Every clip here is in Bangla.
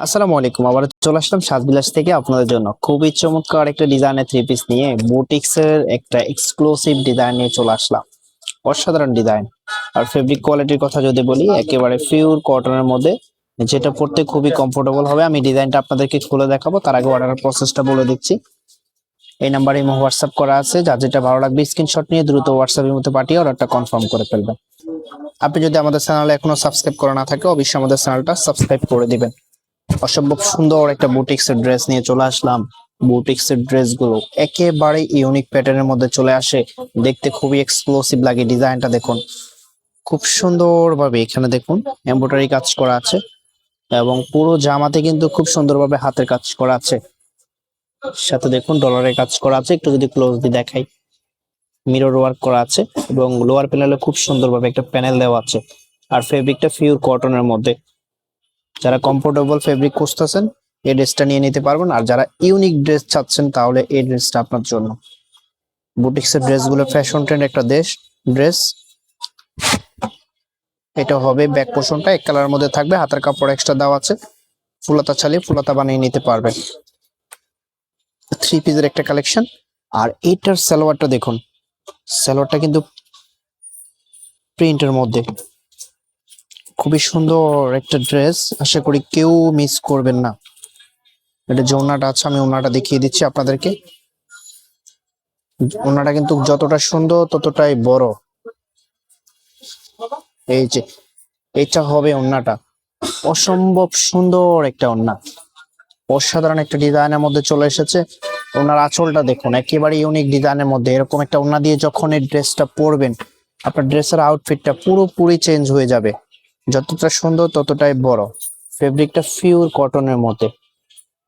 আসসালামু আলাইকুম। আবার চলে আসলাম সাজবিলাস থেকে আপনাদের জন্য খুবই চমৎকার একটা ডিজাইনের থ্রি পিস নিয়ে বুটিক্স এর একটা এক্সক্লুসিভ ডিজাইন নিয়ে চলে আসলাম। অসাধারণ ডিজাইন। আর ফেব্রিক কোয়ালিটির কথা যদি বলি, একেবারে পিওর কটনের মধ্যে, যেটা পরতে খুবই কমফোর্টেবল হবে। আমি ডিজাইনটা আপনাদেরকে খুলে দেখাবো, তার আগে অর্ডারের প্রসেসটা বলে দিচ্ছি। এই নাম্বারে হোয়াটসঅ্যাপ করা আছে, যার যেটা ভালো লাগবে স্ক্রিনশট নিয়ে দ্রুত হোয়াটসঅ্যাপের মধ্যে পাঠিয়ে অর্ডারটা কনফার্ম করে ফেলবেন। আপনি যদি আমাদের চ্যানেলে এখনো সাবস্ক্রাইব করা না থাকে, অবশ্যই আমাদের চ্যানেলটা সাবস্ক্রাইব করে দিবেন। অসম্ভব সুন্দর একটা বুটিক্স এর ড্রেস নিয়ে চলে আসলাম। বুটিক্স এর ড্রেস গুলো একেবারে ইউনিক প্যাটার্নের মধ্যে চলে আসে, দেখতে খুবই এক্সক্লুসিভ লাগে। ডিজাইনটা দেখুন, খুব সুন্দরভাবে এখানে দেখুন এমব্রয়ডারি কাজ করা আছে, এবং পুরো জামাতে কিন্তু খুব সুন্দরভাবে হাতের কাজ করা আছে। সাথে দেখুন ডলারের কাজ করা আছে, একটু যদি ক্লোজলি দেখাই, মিরর ওয়ার্ক করা আছে, এবং লোয়ার প্যানেলে খুব সুন্দরভাবে একটা প্যানেল দেওয়া আছে। আর ফেব্রিকটা পিওর কটনের মধ্যে। যারা কমফোর্টেবল ফেব্রিক খুঁজতেছেন, এই ড্রেসটা নিয়ে নিতে পারবেন। আর যারা ইউনিক ড্রেস চাচ্ছেন, তাহলে এই ড্রেসটা আপনার জন্য। বুটিক্সের ড্রেসগুলো ফ্যাশন ট্রেন্ড একটা ড্রেস। এটা হবে ব্যাক পোর্শনটা এক কালারের মধ্যে থাকবে, হাতের কাপড় এক্সট্রা দেওয়া আছে, ফুলাতা চালিয়ে ফুলাতা বানিয়ে নিতে পারবেন। থ্রি পিসের একটা কালেকশন। আর এইটার সালোয়ারটা দেখুন, সালোয়ারটা কিন্তু প্রিন্টের মধ্যে, খুবই সুন্দর একটা ড্রেস। আশা করি কেউ মিস করবেন না। এটা যে ওড়নাটা আছে, আমি ওড়নাটা দেখিয়ে দিচ্ছি আপনাদেরকে। ওড়নাটা কিন্তু যতটা সুন্দর ততটাই বড়। এই যে এটা হবে ওড়নাটা, অসম্ভব সুন্দর একটা ওড়না, অসাধারণ একটা ডিজাইনের মধ্যে চলে এসেছে। ওনার আঁচলটা দেখুন, একেবারে ইউনিক ডিজাইনের মধ্যে। এরকম একটা ওড়না দিয়ে যখন এই ড্রেসটা পরবেন, আপনার ড্রেসের আউটফিটটা পুরোপুরি চেঞ্জ হয়ে যাবে। যতটা সুন্দর ততটাই বড়। ফেব্রিকটা পিওর কটনের মধ্যে,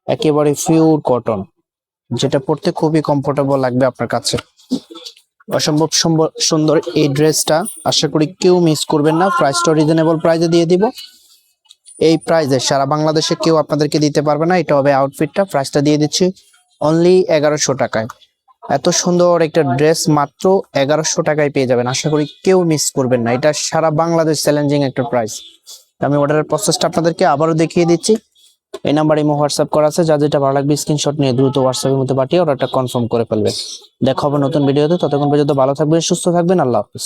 একেবারে পিওর কটন, যেটা পরতে খুবই কমফোর্টেবল লাগবে আপনার কাছে। অসম্ভব সুন্দর এই ড্রেসটা, আশা করি কেউ মিস করবেন না। প্রাইসটা রিজনেবল প্রাইসে দিয়ে দিব। এই প্রাইসে সারা বাংলাদেশে কেউ আপনাদেরকে দিতে পারবে না। এটা হবে আউটফিটটা, প্রাইসটা দিয়ে দিচ্ছি অনলি 1100 টাকায়। এত সুন্দর একটা ড্রেস মাত্র 1100 টাকায় পেয়ে যাবেন। আশা করি কেউ মিস করবেন না, এটা সারা বাংলাদেশ চ্যালেঞ্জিং একটা প্রাইস। আমি অর্ডারের প্রসেসটা আপনাদেরকে আবারও দেখিয়ে দিচ্ছি। এই নাম্বারে হোয়াটসঅ্যাপ করা আছে, যা যেটা ভালো লাগবে স্ক্রিনশট নিয়ে দ্রুত হোয়াটসঅ্যাপের মধ্যে পাঠিয়ে অর্ডারটা কনফার্ম করে ফেলবেন। দেখা হবে নতুন ভিডিওতে, ততক্ষণ পর্যন্ত ভালো থাকবেন, সুস্থ থাকবেন। আল্লাহ হাফেজ।